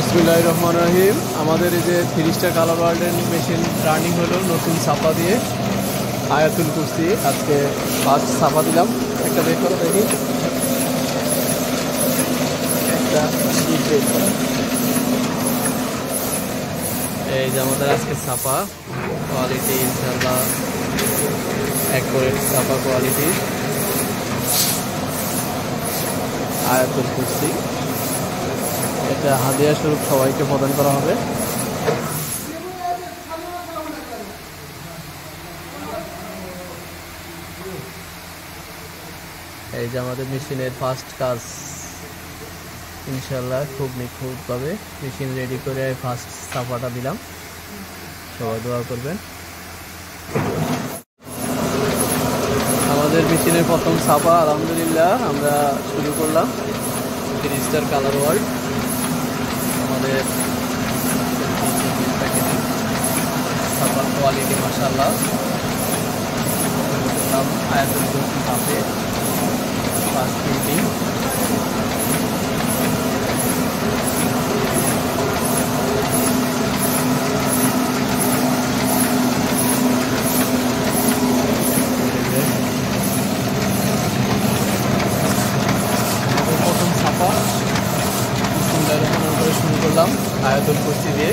বিসমিল্লাহির রহমানির রহিম। আমাদের এই যে 3 স্টার কালার ওয়ার্ল্ডের মেশিন রানিং হলো নতুন ছাপা দিয়ে আয়াতুল কুরসি। আজকে ফার্স্ট ছাপা দিলাম। একটা বের করে দেখি, একটা শীট বের করা। এই যে আমাদের আজকে ছাপা কোয়ালিটি ইনশাআল্লাহ অ্যাকুরেট ছাপা কোয়ালিটি আয়াতুল কুরসি। এটা হাদিয়া স্বরূপ সবাইকে প্রদান করা হবে। এই যে আমাদের মেশিনের ফার্স্ট কাজ ইনশাআল্লাহ খুব নিখুঁতভাবে মেশিন রেডি করে ফার্স্ট ছাপাটা দিলাম। সবাই দোয়া করবেন। আমাদের মেশিনের প্রথম ছাপা আলহামদুলিল্লাহ আমরা শুরু করলাম 3 স্টার কালার ওয়ার্ল্ড। আমাদের ছাপার কোয়ালিটি মাশাআল্লাহ। আয়াতুল কুরসি ছাপে ফার্স্ট প্রিন্টিং। প্রথম ছাপা বিসমিল্লাহির রহমানির রহিম শুরু করলাম আয়াতুল কুরসি দিয়ে।